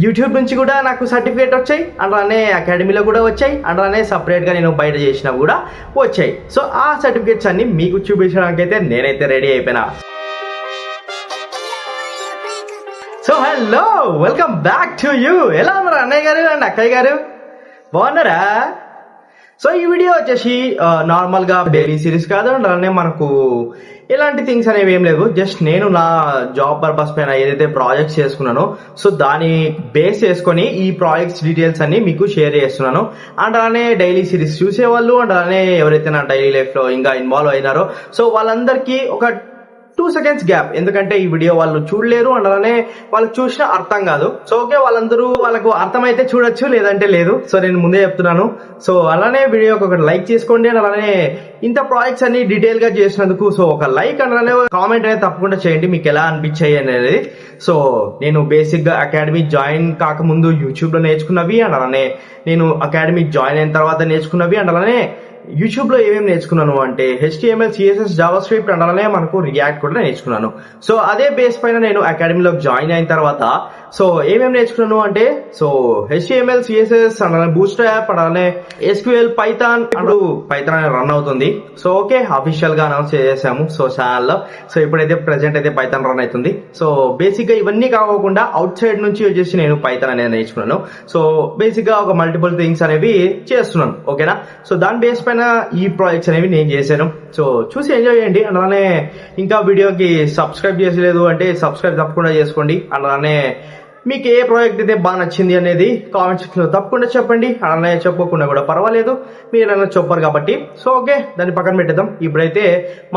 YouTube నుంచి కూడా నాకు సర్టిఫికేట్ వచ్చాయి, అలానే అకాడమీలో కూడా వచ్చాయి, అలానే సపరేట్గా నేను బయట చేసినవి కూడా వచ్చాయి. సో ఆ సర్టిఫికేట్స్ అన్ని మీకు చూపించడానికి అయితే నేనైతే రెడీ అయిపోయినా. So hello, welcome back to you. ఎలా ఉన్నారు అన్నయ్య గారు అండ్ అక్కయ్య గారు? బాగున్నారా? సో ఈ వీడియో వచ్చేసి నార్మల్గా డైలీ సిరీస్ కాదు, అలానే మనకు ఎలాంటి థింగ్స్ అనేవి ఏం లేవు. జస్ట్ నేను నా జాబ్ పర్పస్ పైన ఏదైతే ప్రాజెక్ట్స్ చేసుకున్నానో సో దాన్ని బేస్ చేసుకొని ఈ ప్రాజెక్ట్స్ డీటెయిల్స్ అన్ని మీకు షేర్ చేస్తున్నాను. అండ్ అలానే డైలీ సిరీస్ చూసేవాళ్ళు అండ్ అలానే ఎవరైతే నా డైలీ లైఫ్ లో ఇంకా ఇన్వాల్వ్ అయినారో సో వాళ్ళందరికీ ఒక 2 seconds గ్యాప్, ఎందుకంటే ఈ వీడియో వాళ్ళు చూడలేరు అండ్ అలానే వాళ్ళకి చూసినా అర్థం కాదు. సో ఓకే, వాళ్ళందరూ వాళ్ళకు అర్థమైతే చూడొచ్చు, లేదంటే లేదు. సో నేను ముందే చెప్తున్నాను. సో అలానే వీడియోకి ఒక లైక్ చేసుకోండి అండ్ అలానే ఇంత ప్రాజెక్ట్స్ అన్ని డీటెయిల్ గా చేసినందుకు సో ఒక లైక్ అండ్ అలానే కామెంట్ అనేది తప్పకుండా చేయండి మీకు ఎలా అనిపించాయి అనేది. సో నేను బేసిక్ గా అకాడమీ జాయిన్ కాకముందు యూట్యూబ్ లో నేర్చుకున్నవి అండ్ అలానే నేను అకాడమీ జాయిన్ అయిన తర్వాత నేర్చుకున్నవి అండ్ అలానే యూట్యూబ్ లో ఏమేమి నేర్చుకున్నాను అంటే HTML, CSS, Java script and అలానే మనకు రియాక్ట్ కూడా నేర్చుకున్నాను. సో అదే బేస్ పైన నేను అకాడమీలో జాయిన్ అయిన తర్వాత సో ఏమేమి నేర్చుకున్నాను అంటే సో HTML, CSS అండ్ అలానే బూట్స్ట్రాప్ అండ్ అలానే SQL, పైథాన్. ఇప్పుడు పైథాన్ అనేది రన్ అవుతుంది. సో ఓకే, అఫీషియల్ గా అనౌన్స్ చేసాము సో ఛానల్లో. సో ఇప్పుడైతే ప్రెసెంట్ అయితే పైథాన్ రన్ అవుతుంది. సో బేసిక్ గా ఇవన్నీ కాకుండా అవుట్ సైడ్ నుంచి వచ్చేసి నేను పైథాన్ అనేది నేర్చుకున్నాను. సో బేసిక్ గా ఒక మల్టిపుల్ థింగ్స్ అనేవి చేస్తున్నాను. ఓకేనా? సో దాని బేస్ పైన ఈ ప్రాజెక్ట్స్ అనేవి నేను చేశాను. సో చూసి ఎంజాయ్ చేయండి. అలానే ఇంకా వీడియోకి సబ్స్క్రైబ్ చేసలేదు అంటే సబ్స్క్రైబ్ తప్పకుండా చేసుకోండి. అలానే మీకు ఏ ప్రాజెక్ట్ అయితే బాగా నచ్చింది అనేది కామెంట్ సెక్షన్ లో తప్పకుండా చెప్పండి. అలానే చెప్పకుండా కూడా పర్వాలేదు, మీరు ఏమైనా చెప్పారు కాబట్టి. సో ఓకే, దాన్ని పక్కన పెట్టేద్దాం. ఇప్పుడైతే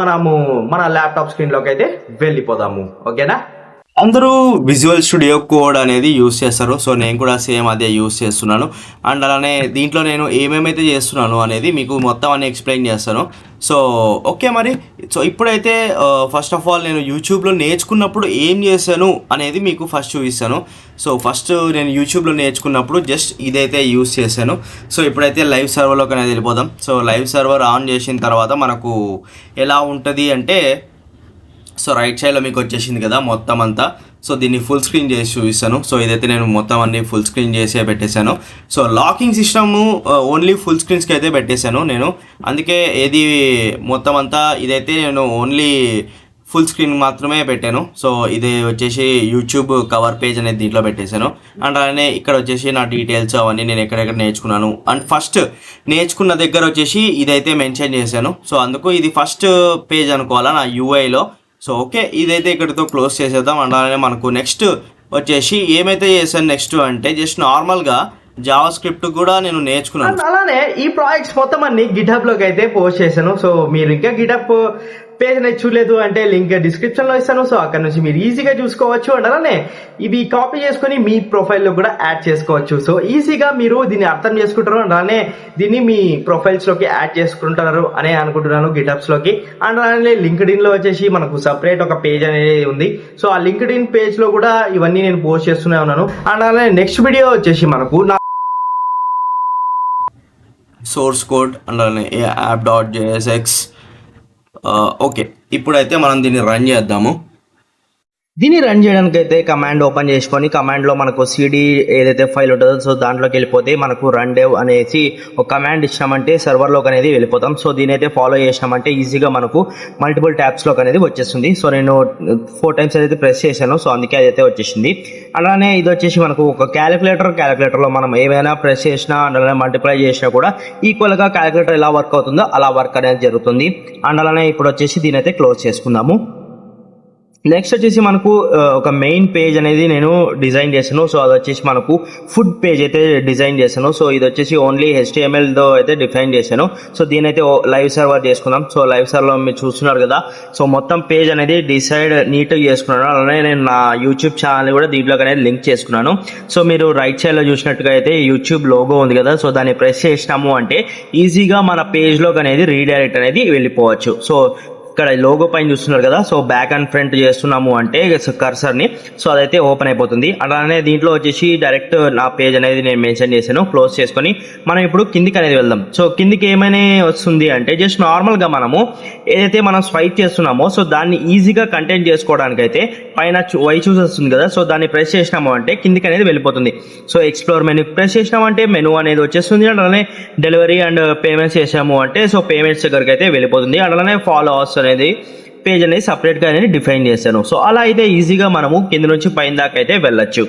మనము మన ల్యాప్టాప్ స్క్రీన్ లోకి అయితే వెళ్ళిపోదాము. ఓకేనా? అందరూ విజువల్ స్టూడియో కోడ్ అనేది యూస్ చేస్తారు. సో నేను కూడా సేమ్ అదే యూస్ చేస్తున్నాను. అండ్ అలానే దీంట్లో నేను ఏమేమైతే చేస్తున్నాను అనేది మీకు మొత్తం అన్ని ఎక్స్ప్లెయిన్ చేస్తాను. సో ఓకే మరి. సో ఇప్పుడైతే ఫస్ట్ ఆఫ్ ఆల్ నేను యూట్యూబ్లో నేర్చుకున్నప్పుడు ఏం చేశాను అనేది మీకు ఫస్ట్ చూపిస్తాను. సో ఫస్ట్ నేను యూట్యూబ్లో నేర్చుకున్నప్పుడు జస్ట్ ఇదైతే యూస్ చేశాను. సో ఇప్పుడైతే లైవ్ సర్వర్లోకి అనేది వెళ్ళిపోదాం. సో లైవ్ సర్వర్ ఆన్ చేసిన తర్వాత మనకు ఎలా ఉంటుంది అంటే సో రైట్ సైడ్లో మీకు వచ్చేసింది కదా మొత్తం అంతా. సో దీన్ని ఫుల్ స్క్రీన్ చేసి చూపిస్తాను. సో ఇదైతే నేను మొత్తం అన్ని ఫుల్ స్క్రీన్ చేసే పెట్టేశాను. So locking system only full స్క్రీన్స్కి అయితే పెట్టేశాను నేను. అందుకే ఏది మొత్తం అంతా ఇదైతే నేను ఓన్లీ ఫుల్ స్క్రీన్ మాత్రమే పెట్టాను. సో ఇది వచ్చేసి యూట్యూబ్ కవర్ పేజ్ అనేది దీంట్లో పెట్టేశాను. అండ్ అలానే ఇక్కడ వచ్చేసి నా డీటెయిల్స్ అవన్నీ నేను ఎక్కడెక్కడ నేర్చుకున్నాను అండ్ ఫస్ట్ నేర్చుకున్న దగ్గర వచ్చేసి ఇదైతే మెన్షన్ చేశాను. సో అందుకు ఇది ఫస్ట్ పేజ్ అనుకోవాలా నా యూఐలో. సో ఓకే, ఇదైతే ఇక్కడితో క్లోజ్ చేసేద్దాం. అలానే మనకు నెక్స్ట్ వచ్చేసి ఏమైతే చేశాను నెక్స్ట్ అంటే జస్ట్ నార్మల్గా జావా స్క్రిప్ట్ కూడా నేను నేర్చుకున్నాను. అలానే ఈ ప్రాజెక్ట్స్ మొత్తం అన్ని గిట్హబ్ లోకి అయితే పోస్ట్ చేశాను. సో మీరు ఇంకా గిట్హబ్ పేజ్ అనేది చూడలేదు అంటే లింక్ డిస్క్రిప్షన్ లో ఇస్తాను. సో అక్కడ నుంచి మీరు ఈజీగా చూసుకోవచ్చు. అండ్ అలానే ఇవి కాపీ చేసుకుని మీ ప్రొఫైల్లో కూడా యాడ్ చేసుకోవచ్చు. సో ఈజీగా మీరు దీన్ని అర్థం చేసుకుంటారు. అండ్ అలానే దీన్ని మీ ప్రొఫైల్స్ లోకి యాడ్ చేసుకుంటారు అని అనుకుంటున్నాను గిట్హబ్స్ లోకి. అండ్ అలానే లింక్డ్ఇన్ లో వచ్చేసి మనకు సపరేట్ ఒక పేజ్ అనేది ఉంది. సో ఆ లింక్డ్ఇన్ పేజ్ లో కూడా ఇవన్నీ నేను పోస్ట్ చేస్తూనే ఉన్నాను. అండ్ అలానే నెక్స్ట్ వీడియో వచ్చేసి మనకు సోర్స్ కోడ్ అండ్ అలానే app.jsx. ఓకే, ఇప్పుడైతే మనం దీన్ని రన్ చేద్దాము. దీన్ని రన్ చేయడానికి అయితే కమాండ్ ఓపెన్ చేసుకొని కమాండ్లో మనకు CD ఏదైతే ఫైల్ ఉంటుందో సో దాంట్లోకి వెళ్ళిపోతే మనకు రన్ డెవ్ అనేసి ఒక కమాండ్ ఇచ్చామంటే సర్వర్లోకి అనేది వెళ్ళిపోతాం. సో దీని అయితే ఫాలో చేసినామంటే ఈజీగా మనకు మల్టిపుల్ ట్యాబ్స్లోకి అనేది వచ్చేస్తుంది. సో నేను 4 times అయితే ప్రెస్ చేశాను. సో అందుకే అదైతే వచ్చేసింది. అలానే ఇది వచ్చేసి మనకు ఒక క్యాలిక్యులేటర్లో మనం ఏమైనా ప్రెస్ చేసినా అలానే మల్టిప్లై చేసినా కూడా ఈక్వల్గా క్యాలిక్యులేటర్ ఎలా వర్క్ అవుతుందో అలా వర్క్ అనేది జరుగుతుంది. అండ్ అలానే ఇప్పుడు వచ్చేసి దీని అయితే క్లోజ్ చేసుకుందాము. నెక్స్ట్ వచ్చేసి మనకు ఒక మెయిన్ పేజ్ అనేది నేను డిజైన్ చేశాను. సో అది వచ్చేసి మనకు ఫుడ్ పేజ్ అయితే డిజైన్ చేశాను. సో ఇది వచ్చేసి ఓన్లీ HTMLతో అయితే డిఫైన్ చేశాను. సో దీని అయితే లైవ్ సర్వర్ చేసుకుందాం. సో లైవ్ సర్వర్లో మీరు చూస్తున్నారు కదా. సో మొత్తం పేజ్ అనేది డిసైడ్ నీట్గా చేసుకున్నాను. అలానే నేను నా యూట్యూబ్ ఛానల్ కూడా దీంట్లోకి అనేది లింక్ చేసుకున్నాను. సో మీరు రైట్ సైడ్లో చూసినట్టుగా అయితే యూట్యూబ్ లోగో ఉంది కదా. సో దాన్ని ప్రెస్ చేసినాము అంటే ఈజీగా మన పేజ్లోకి అనేది రీడైరెక్ట్ అనేది వెళ్ళిపోవచ్చు. సో ఇక్కడ లోగో పైన చూస్తున్నారు కదా, సో బ్యాక్ అండ్ ఫ్రంట్ చేస్తున్నాము అంటే కర్సర్ని, సో అదైతే ఓపెన్ అయిపోతుంది. అలానే దీంట్లో వచ్చేసి డైరెక్ట్ నా పేజ్ అనేది నేను మెన్షన్ చేశాను. క్లోజ్ చేసుకొని మనం ఇప్పుడు కిందికి అనేది వెళ్దాం. సో కిందికి ఏమైనా వస్తుంది అంటే జస్ట్ నార్మల్గా మనము ఏదైతే మనం స్వైప్ చేస్తున్నామో సో దాన్ని ఈజీగా కంటెంట్ చేసుకోవడానికి అయితే పైన వై చూస్ వస్తుంది కదా, సో దాన్ని ప్రెస్ చేసినాము అంటే కిందికి అనేది వెళ్ళిపోతుంది. సో ఎక్స్ప్లోర్ మెనూ ప్రెస్ చేసినాము అంటే మెనూ అనేది వచ్చేస్తుంది. అలానే డెలివరీ అండ్ పేమెంట్స్ చేసాము అంటే సో పేమెంట్స్ దగ్గరికి అయితే వెళ్ళిపోతుంది. అలానే ఫాలోవర్స్ అనేది పేజ్ అనేది సపరేట్గా అనేది డిఫైన్ చేశాను. సో అలా అయితే ఈజీగా మనము కింద నుంచి పైన దాకా అయితే వెళ్ళొచ్చు.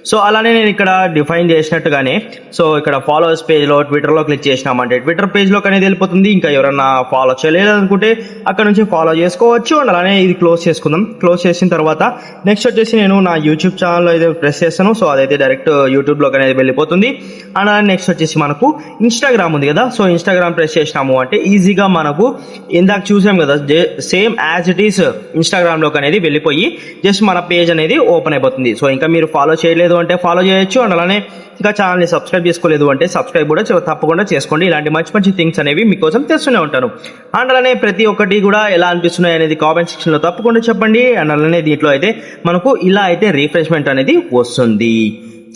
సో అలానే నేను ఇక్కడ డిఫైన్ చేసినట్టుగానే సో ఇక్కడ ఫాలోవర్స్ పేజ్లో ట్విట్టర్లో క్లిక్ చేసినామంటే ట్విట్టర్ పేజ్లోకి అనేది వెళ్ళిపోతుంది. ఇంకా ఎవరన్నా ఫాలో చేయలేదనుకుంటే అక్కడ నుంచి ఫాలో చేసుకోవచ్చు. అండ్ అలానే ఇది క్లోజ్ చేసుకుందాం. క్లోజ్ చేసిన తర్వాత నెక్స్ట్ వచ్చేసి నేను నా యూట్యూబ్ ఛానల్లో అయితే ప్రెస్ చేస్తాను. సో అదైతే డైరెక్ట్ యూట్యూబ్లోకి అనేది వెళ్ళిపోతుంది. అండ్ అలానే నెక్స్ట్ వచ్చేసి మనకు ఇన్స్టాగ్రామ్ ఉంది కదా, సో ఇన్స్టాగ్రామ్ ప్రెస్ చేసినాము అంటే ఈజీగా మనకు ఇందాక చూసాం కదా సేమ్ యాజ్ ఇట్ ఈస్ ఇన్స్టాగ్రామ్లోకి అనేది వెళ్ళిపోయి జస్ట్ మన పేజ్ అనేది ఓపెన్ అయిపోతుంది. సో ఇంకా మీరు ఫాలో చేయలేదు అంటే ఫాలో చేయొచ్చు. అండ్ అలానే ఇంకా ఛానల్ని సబ్స్క్రైబ్ చేసుకోలేదు అంటే సబ్స్క్రైబ్ కూడా తప్పకుండా చేసుకోండి. ఇలాంటి మంచి మంచి థింగ్స్ అనేవి మీకోసం తెస్తూనే ఉంటాను. అండ్ అలానే ప్రతి ఒక్కటి కూడా ఎలా అనిపిస్తున్నాయి అనేది కామెంట్ సెక్షన్లో తప్పకుండా చెప్పండి. అండ్ అలానే దీంట్లో అయితే మనకు ఇలా అయితే రిఫ్రెష్మెంట్ అనేది వస్తుంది.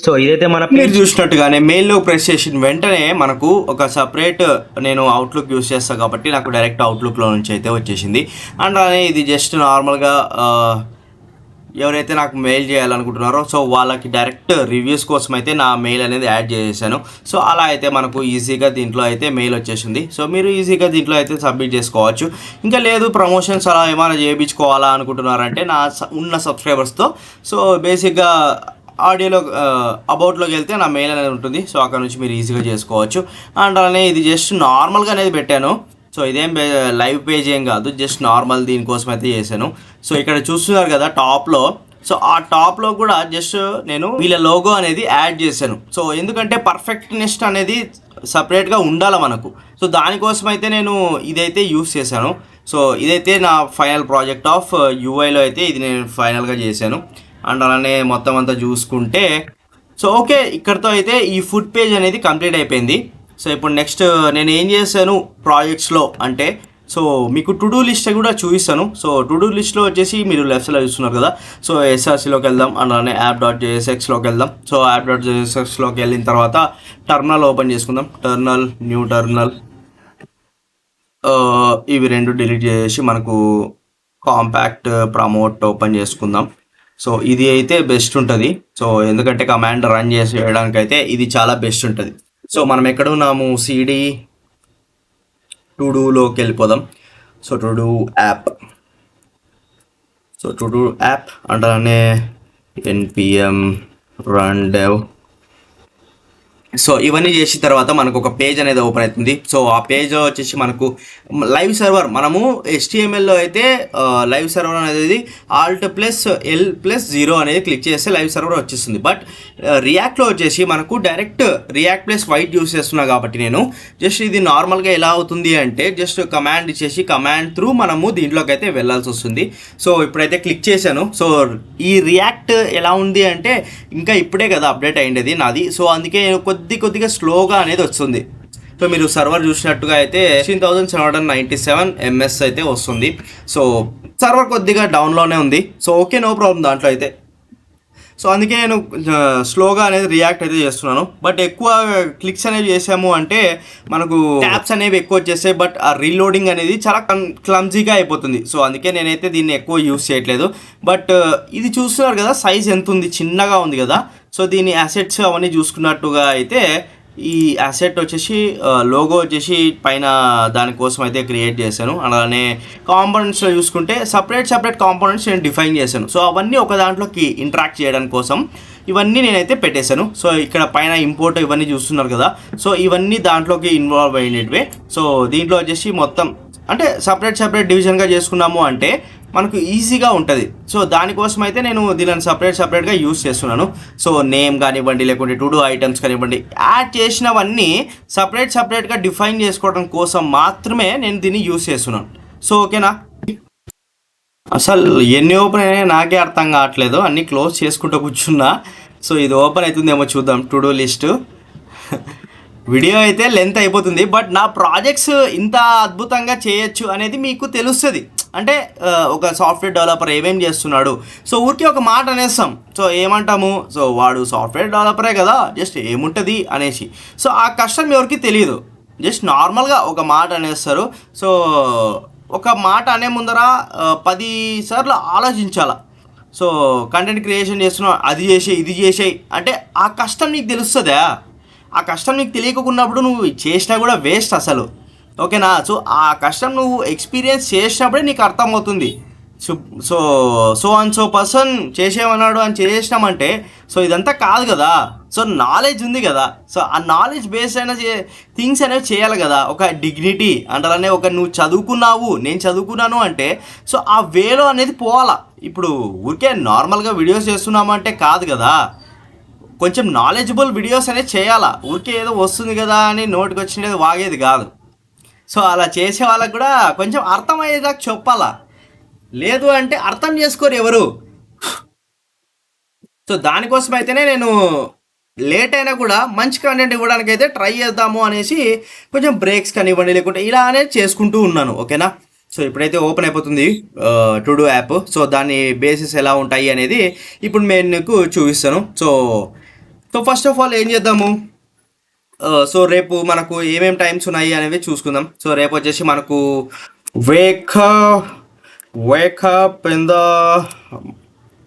సో ఇదైతే మీరు చూసినట్టుగానే మెయిల్లో ప్రెస్ చేసిన వెంటనే మనకు ఒక సపరేట్ నేను అవుట్లుక్ యూస్ చేస్తాను కాబట్టి నాకు డైరెక్ట్ అవుట్లుక్లో నుంచి అయితే వచ్చేసింది. అండ్ అలానే ఇది జస్ట్ నార్మల్గా ఎవరైతే నాకు మెయిల్ చేయాలనుకుంటున్నారో సో వాళ్ళకి డైరెక్ట్ రివ్యూస్ కోసం అయితే నా మెయిల్ అనేది యాడ్ చేశాను. సో అలా అయితే మనకు ఈజీగా దీంట్లో అయితే మెయిల్ వచ్చేసింది. సో మీరు ఈజీగా దీంట్లో అయితే సబ్మిట్ చేసుకోవచ్చు. ఇంకా లేదు ప్రమోషన్స్ అలా ఏమైనా చేయించుకోవాలా అనుకుంటున్నారంటే నా ఉన్న సబ్స్క్రైబర్స్తో సో బేసిక్గా ఆడియోలో అబౌట్లోకి వెళ్తే నా మెయిల్ అనేది ఉంటుంది. సో అక్కడ నుంచి మీరు ఈజీగా చేసుకోవచ్చు. అండ్ అలానే ఇది జస్ట్ నార్మల్గా అనేది పెట్టాను. సో ఇదేం లైవ్ పేజ్ ఏం కాదు, జస్ట్ నార్మల్ దీనికోసం అయితే చేశాను. సో ఇక్కడ చూస్తున్నారు కదా టాప్లో, సో ఆ టాప్లో కూడా జస్ట్ నేను వీళ్ళ లోగో అనేది యాడ్ చేశాను. సో ఎందుకంటే పర్ఫెక్ట్నెస్ అనేది సపరేట్గా ఉండాలి మనకు. సో దానికోసం అయితే నేను ఇదైతే యూస్ చేశాను. సో ఇదైతే నా ఫైనల్ ప్రాజెక్ట్ ఆఫ్ యూఐలో అయితే ఇది నేను ఫైనల్గా చేశాను. అండ్ అలానే మొత్తం అంతా చూసుకుంటే సో ఓకే, ఇక్కడితో అయితే ఈ ఫుడ్ పేజ్ అనేది కంప్లీట్ అయిపోయింది. సో ఇప్పుడు నెక్స్ట్ నేను ఏం చేశాను ప్రాజెక్ట్స్లో అంటే సో మీకు టు డూ లిస్ట్ కూడా చూపిస్తాను. సో టు డూ లిస్ట్లో వచ్చేసి మీరు లెఫ్ట్ సైడ్లో చూస్తున్నారు కదా, సో ఎస్ఆర్సీలోకి వెళ్దాం. అండ్ అలానే యాప్.jsxలోకి వెళ్దాం. సో యాప్.jsxలోకి వెళ్ళిన తర్వాత టర్మినల్ ఓపెన్ చేసుకుందాం. టర్మినల్, న్యూ టర్మినల్, ఇవి రెండు డిలీట్ చేసి మనకు కాంపాక్ట్ ప్రమోట్ ఓపెన్ చేసుకుందాం. సో ఇది అయితే బెస్ట్ ఉంటుంది. సో ఎందుకంటే కమాండ్ రన్ చేసి వేయడానికి అయితే ఇది చాలా బెస్ట్ ఉంటుంది. సో మనం ఎక్కడ ఉన్నాము, సిడి టు డూలోకి వెళ్ళిపోదాం. So to do app, so to do app అంటే npm run dev. సో ఇవన్నీ చేసిన తర్వాత మనకు ఒక పేజ్ అనేది ఓపెన్ అవుతుంది. సో ఆ పేజ్ వచ్చేసి మనకు లైవ్ సర్వర్, మనము HTMLలో అయితే లైవ్ సర్వర్ అనేది Alt+L+0 అనేది క్లిక్ చేస్తే లైవ్ సర్వర్ వచ్చేస్తుంది. బట్ రియాక్ట్లో వచ్చేసి మనకు డైరెక్ట్ React+White యూస్ చేస్తున్నా కాబట్టి నేను జస్ట్ ఇది నార్మల్గా ఎలా అవుతుంది అంటే జస్ట్ కమాండ్ ఇచ్చేసి కమాండ్ త్రూ మనము దీంట్లోకి అయితే వెళ్ళాల్సి వస్తుంది. సో ఇప్పుడైతే క్లిక్ చేశాను. సో ఈ రియాక్ట్ ఎలా ఉంది అంటే ఇంకా ఇప్పుడే కదా అప్డేట్ అయ్యింది నాది. సో అందుకే కొద్దిగా స్లోగా అనేది వస్తుంది. సో మీరు సర్వర్ చూసినట్టుగా అయితే 16,797 MS అయితే వస్తుంది. సో సర్వర్ కొద్దిగా డౌన్లోనే ఉంది. సో ఓకే, నో ప్రాబ్లం దాంట్లో అయితే. సో అందుకే నేను స్లోగా అనేది రియాక్ట్ అయితే చేస్తున్నాను. బట్ ఎక్కువ క్లిక్స్ అనేవి చేసాము అంటే మనకు ట్యాప్స్ అనేవి ఎక్కువ వచ్చేస్తాయి. బట్ ఆ రీలోడింగ్ అనేది చాలా క్లమ్జీగా అయిపోతుంది. సో అందుకే నేనైతే దీన్ని ఎక్కువ యూస్ చేయట్లేదు. బట్ ఇది చూస్తున్నారు కదా సైజ్ ఎంత ఉంది, చిన్నగా ఉంది కదా. సో దీని అసెట్స్ అవన్నీ చూసుకున్నట్టుగా అయితే ఈ అసెట్ వచ్చేసి లోగో వచ్చేసి పైన దానికోసం అయితే క్రియేట్ చేశాను. అలానే కాంపోనెంట్స్లో చూసుకుంటే సపరేట్ కాంపోనెంట్స్ నేను డిఫైన్ చేశాను. సో అవన్నీ ఒక దాంట్లోకి ఇంటరాక్ట్ చేయడానికి కోసం ఇవన్నీ నేనైతే పెట్టేశాను. సో ఇక్కడ పైన ఇంపోర్ట్ ఇవన్నీ చూస్తున్నారు కదా. సో ఇవన్నీ దాంట్లోకి ఇన్వాల్వ్ అయినవే. సో దీంట్లో వచ్చేసి మొత్తం అంటే సపరేట్ డివిజన్గా చేసుకున్నాము అంటే మనకు ఈజీగా ఉంటుంది. సో దానికోసం అయితే నేను దీనిని సపరేట్గా యూస్ చేస్తున్నాను. సో నేమ్ కానివ్వండి, లేకుంటే టు డూ ఐటమ్స్ కానివ్వండి, యాడ్ చేసినవన్నీ సపరేట్గా డిఫైన్ చేసుకోవడం కోసం మాత్రమే నేను దీన్ని యూస్ చేస్తున్నాను. సో ఓకేనా, అసలు ఎన్ని ఓపెన్ అయినాయో నాకే అర్థం కావట్లేదు, అన్నీ క్లోజ్ చేసుకుంటూ కూర్చున్నా. సో ఇది ఓపెన్ అవుతుందేమో చూద్దాం. టు డూ లిస్ట్ వీడియో అయితే లెంత్ అయిపోతుంది. బట్ నా ప్రాజెక్ట్స్ ఇంత అద్భుతంగా చేయొచ్చు అనేది మీకు తెలుస్తుంది. అంటే ఒక సాఫ్ట్వేర్ డెవలపర్ ఏమేం చేస్తున్నాడు, సో ఊరికే ఒక మాట అనేస్తాం. సో ఏమంటాము, సో వాడు సాఫ్ట్వేర్ డెవలపరే కదా, జస్ట్ ఏముంటుంది అనేసి. సో ఆ కష్టం ఎవరికి తెలియదు, జస్ట్ నార్మల్గా ఒక మాట అనేస్తారు. సో ఒక మాట అనే ముందర 10 సార్లు ఆలోచించాల. సో కంటెంట్ క్రియేషన్ చేస్తున్నావు, అది చేసే ఇది చేసేయి అంటే ఆ కష్టం నీకు తెలుస్తుందా? ఆ కష్టం నీకు తెలియకున్నప్పుడు నువ్వు చేసినా కూడా వేస్ట్ అసలు, ఓకేనా? సో ఆ కష్టం నువ్వు ఎక్స్పీరియన్స్ చేసినప్పుడే నీకు అర్థమవుతుంది. So so so and so person చేసేమన్నాడు అని చేసినామంటే సో ఇదంతా కాదు కదా. సో నాలెడ్జ్ ఉంది కదా, సో ఆ నాలెడ్జ్ బేస్డ్ అయినా థింగ్స్ అనేవి చేయాలి కదా. ఒక డిగ్నిటీ అంటారనే ఒక నువ్వు చదువుకున్నావు, నేను చదువుకున్నాను అంటే సో ఆ వేలో అనేది పోవాలా. ఇప్పుడు ఊరికే నార్మల్గా వీడియోస్ చేస్తున్నామంటే కాదు కదా, కొంచెం నాలెడ్జబుల్ వీడియోస్ అనేది చేయాలా. ఊరికే ఏదో వస్తుంది కదా అని నోటికి వచ్చినది వాగేది కాదు. సో అలా చేసే వాళ్ళకు కూడా కొంచెం అర్థమయ్యేదాకా చెప్పాలా, లేదు అంటే అర్థం చేసుకోరు ఎవరు. సో దానికోసం అయితేనే నేను లేట్ అయినా కూడా మంచి కంటెంట్ ఇవ్వడానికి అయితే ట్రై చేద్దాము అనేసి కొంచెం బ్రేక్స్ కానివ్వండి లేకుంటే ఇలా అనేది చేసుకుంటూ ఉన్నాను, ఓకేనా? సో ఇప్పుడైతే ఓపెన్ అయిపోతుంది టు డూ యాప్. సో దాని బేసిస్ ఎలా ఉంటాయి అనేది ఇప్పుడు నేను నీకు చూపిస్తాను. So so first of all ఏం చేద్దాము, సో రేపు మనకు ఏమేమి టైమ్స్ ఉన్నాయి అనేవి చూసుకుందాం. సో రేపు వచ్చేసి మనకు wake up in the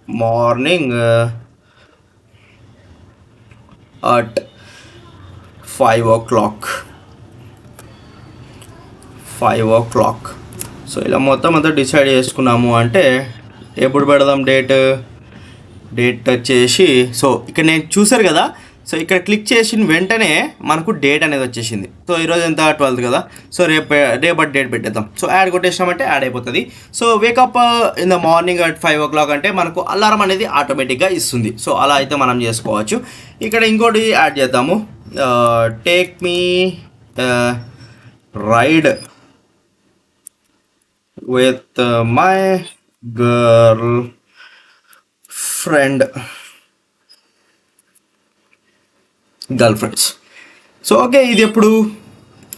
morning at 5 o'clock. So ఇలా మొత్తం అంతా డిసైడ్ చేసుకున్నాము అంటే ఎప్పుడు పెడదాం డేట్ వచ్చేసి, సో ఇక్కడ నేను చూసారు కదా, సో ఇక్కడ క్లిక్ చేసిన వెంటనే మనకు డేట్ అనేది వచ్చేసింది. సో ఈరోజు ఎంత 12th కదా, సో రేపటి డేట్ పెట్టేద్దాం. సో యాడ్ కొట్టేసినామంటే యాడ్ అయిపోతుంది. So wake up in the morning at 5 o'clock అంటే మనకు అలారం అనేది ఆటోమేటిక్గా ఇస్తుంది. సో అలా అయితే మనం చేసుకోవచ్చు. ఇక్కడ ఇంకోటి యాడ్ చేద్దాము, take me ride with my girl friends. So okay, ఇది ఎప్పుడు,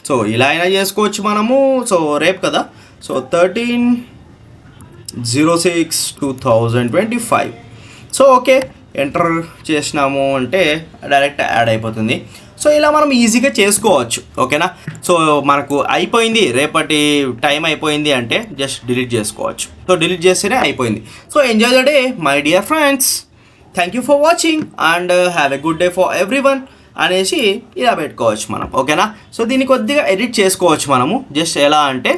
సో ఇలా అయినా చేసుకోవచ్చు మనము. సో రేపు కదా, సో 13/06/2025. సో ఓకే, ఎంటర్ చేసినాము అంటే డైరెక్ట్ యాడ్ అయిపోతుంది. సో ఇలా మనం ఈజీగా చేసుకోవచ్చు, ఓకేనా? సో మనకు అయిపోయింది, రేపటి టైం అయిపోయింది అంటే జస్ట్ డిలీట్ చేసుకోవచ్చు. సో డిలీట్ చేస్తేనే అయిపోయింది. So enjoy the day my dear friends, thank you for watching and have a good day for everyone అనేసి ఇలా పెట్టుకోవచ్చు మనం, ఓకేనా? సో దీన్ని కొద్దిగా ఎడిట్ చేసుకోవచ్చు మనము. జస్ట్ ఎలా అంటే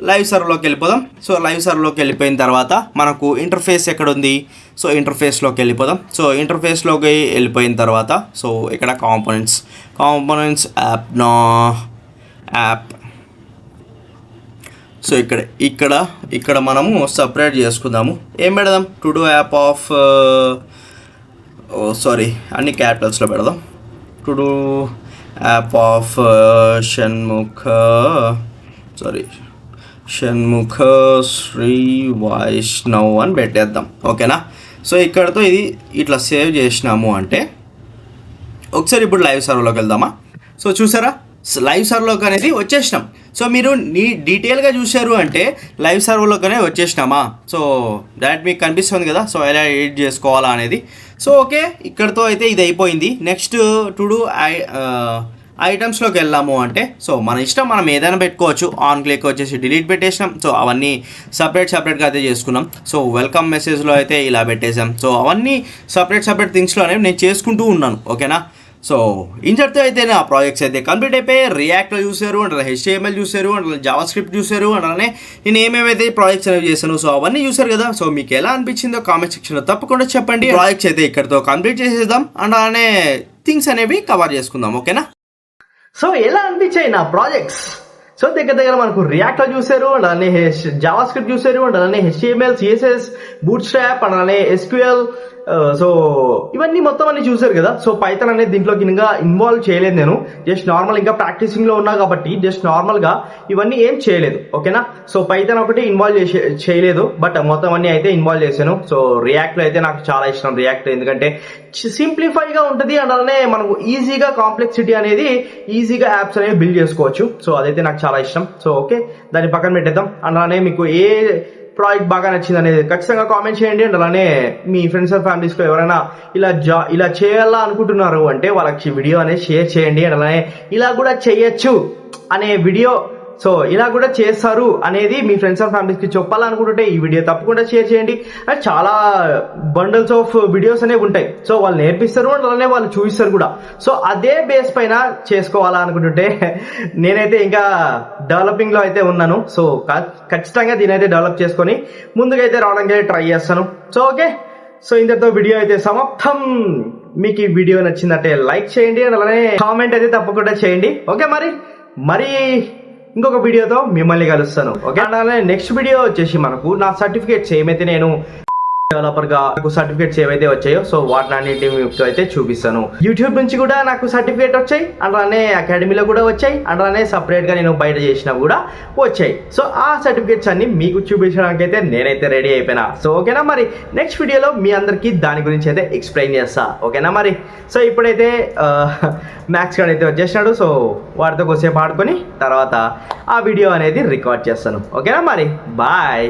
లైవ్ సర్వర్లోకి వెళ్ళిపోదాం. సో లైవ్ సర్వర్లోకి వెళ్ళిపోయిన తర్వాత మనకు ఇంటర్ఫేస్ ఎక్కడ ఉంది, సో ఇంటర్ఫేస్లోకి వెళ్ళిపోదాం. సో ఇంటర్ఫేస్లోకి వెళ్ళిపోయిన తర్వాత సో ఇక్కడ కాంపోనెంట్స్ యాప్. సో ఇక్కడ మనము సపరేట్ చేసుకుందాము. ఏం పెడదాం, టు డూ యాప్ ఆఫ్ అన్ని క్యాపిటల్స్లో పెడదాం. To do app of Shanmukha Sri Vaishnav అని పెట్టేద్దాం, ఓకేనా? సో ఇక్కడతో ఇది ఇట్లా సేవ్ చేసినాము అంటే ఒకసారి ఇప్పుడు లైవ్ సర్వర్లోకి వెళ్దామా. సో చూసారా, లైవ్ సర్వర్లోకి అనేది వచ్చేసినాం. సో మీరు డీటెయిల్గా చూశారు అంటే లైవ్ సర్వర్లోకనే వచ్చేసినామా. సో డైరెక్ట్ మీకు కనిపిస్తుంది కదా, సో ఎలా ఎడిట్ చేసుకోవాలా అనేది. సో ఓకే, ఇక్కడతో అయితే ఇది అయిపోయింది. నెక్స్ట్ టు డూ ఐటమ్స్లోకి వెళ్ళాము అంటే సో మన ఇష్టం, మనం ఏదైనా పెట్టుకోవచ్చు. ఆన్ క్లిక్ వచ్చేసి డిలీట్ పెట్టేసినాం. సో అవన్నీ సపరేట్గా అయితే చేసుకున్నాం. సో వెల్కమ్ మెసేజ్లో అయితే ఇలా పెట్టేసాం. సో అవన్నీ సపరేట్ థింగ్స్లో అనేవి నేను చేసుకుంటూ ఉన్నాను, ఓకేనా? సో ఇంతటితో అయితే నా ప్రాజెక్ట్స్ అయితే కంప్లీట్ అయిపోయి రియాక్ట్లో చూసారు అంటే HTML చూసారు అంటే జావా స్క్రిప్ట్ చూసారు అంటే నేను ఏమేమైతే ప్రాజెక్ట్స్ అనేవి చేశాను సో అవన్నీ చూసారు కదా. సో మీకు ఎలా అనిపించిందో కామెంట్ సెక్షన్లో తప్పకుండా చెప్పండి. ప్రాజెక్ట్స్ అయితే ఇక్కడితో కంప్లీట్ చేసేద్దాం అండ్ అలానే థింగ్స్ అనేవి కవర్ చేసుకుందాం, ఓకేనా? సో ఎలా అనిపించాయి నా ప్రాజెక్ట్స్? సో దగ్గర మనకు రియాక్ట్లో చూసారు అండ్ అలానే జావా స్క్రిప్ట్ చూసారు అండ్ అలానే HTML, CSS, boot strap and అలానే SQL సో ఇవన్నీ మొత్తం అన్ని చూసారు కదా. సో పైథాన్ అనేది దీంట్లోకి ఇంకా ఇన్వాల్వ్ చేయలేదు నేను. జస్ట్ నార్మల్ ఇంకా ప్రాక్టీసింగ్ లో ఉన్నా కాబట్టి జస్ట్ నార్మల్ గా ఇవన్నీ ఏం చేయలేదు. ఓకేనా. సో పైథాన్ ఒకటి ఇన్వాల్వ్ చేయలేదు, బట్ మొత్తం అన్ని అయితే ఇన్వాల్వ్ చేశాను. సో రియాక్ట్ లో అయితే నాకు చాలా ఇష్టం రియాక్ట్, ఎందుకంటే సింప్లిఫై గా ఉంటది అండ్ అలానే మనకు ఈజీగా కాంప్లెక్సిటీ అనేది ఈజీగా యాప్స్ అనేవి బిల్డ్ చేసుకోవచ్చు. సో అదైతే నాకు చాలా ఇష్టం. సో ఓకే, దాన్ని పక్కన పెట్టేద్దాం. అండ్ అలానే మీకు ఏ ప్రాజెక్ట్ బాగా నచ్చింది అనేది ఖచ్చితంగా కామెంట్ చేయండి. అండ్ అలానే మీ ఫ్రెండ్స్ అండ్ ఫ్యామిలీస్ లో ఎవరైనా ఇలా చేయాలా అనుకుంటున్నారు అంటే వాళ్ళకి వీడియో అనేది షేర్ చేయండి. అండ్ అలానే ఇలా కూడా చేయొచ్చు అనే వీడియో, సో ఇలా కూడా చేస్తారు అనేది మీ ఫ్రెండ్స్ అండ్ ఫ్యామిలీస్ కి చెప్పాలనుకుంటుంటే ఈ వీడియో తప్పకుండా షేర్ చేయండి. అండ్ చాలా బండల్స్ ఆఫ్ వీడియోస్ అనేవి ఉంటాయి. సో వాళ్ళు నేర్పిస్తారు అండ్ అలానే వాళ్ళు చూపిస్తారు కూడా. సో అదే బేస్ పైన చేసుకోవాలా అనుకుంటుంటే నేనైతే ఇంకా డెవలపింగ్ లో అయితే ఉన్నాను. సో ఖచ్చితంగా దీనైతే డెవలప్ చేసుకొని ముందుకైతే రావడానికి ట్రై చేస్తాను. సో ఓకే, సో ఇంతతో వీడియో అయితే సమాప్తం. మీకు ఈ వీడియో నచ్చిందంటే లైక్ చేయండి అండ్ అలానే కామెంట్ అయితే తప్పకుండా చేయండి. ఓకే, మరి ఇంకొక వీడియోతో మిమ్మల్ని కలుస్తాను. ఓకే, అలానే నెక్స్ట్ వీడియో వచ్చేసి మనకు నా సర్టిఫికేట్స్ ఏమైతే నేను డెవలపర్ గా నాకు సర్టిఫికేట్స్ ఏవైతే వచ్చాయో సో వాటిని మీకు అయితే చూపిస్తాను. యూట్యూబ్ నుంచి కూడా నాకు సర్టిఫికేట్ వచ్చాయి, అలానే అకాడమీలో కూడా వచ్చాయి, అలానే సపరేట్ గా నేను బయట చేసినా కూడా వచ్చాయి. సో ఆ సర్టిఫికేట్స్ అన్ని మీకు చూపించడానికి అయితే నేనైతే రెడీ అయిపోయినా. సో ఓకేనా, మరి నెక్స్ట్ వీడియోలో మీ అందరికి దాని గురించి అయితే ఎక్స్ప్లెయిన్ చేస్తా. ఓకేనా మరి. సో ఇప్పుడైతే మ్యాథ్స్ కార్డ్ అయితే వచ్చేసినాడు. సో వాటితో కొద్దిసేపు ఆడుకొని తర్వాత ఆ వీడియో అనేది రికార్డ్ చేస్తాను. ఓకేనా మరి, బాయ్.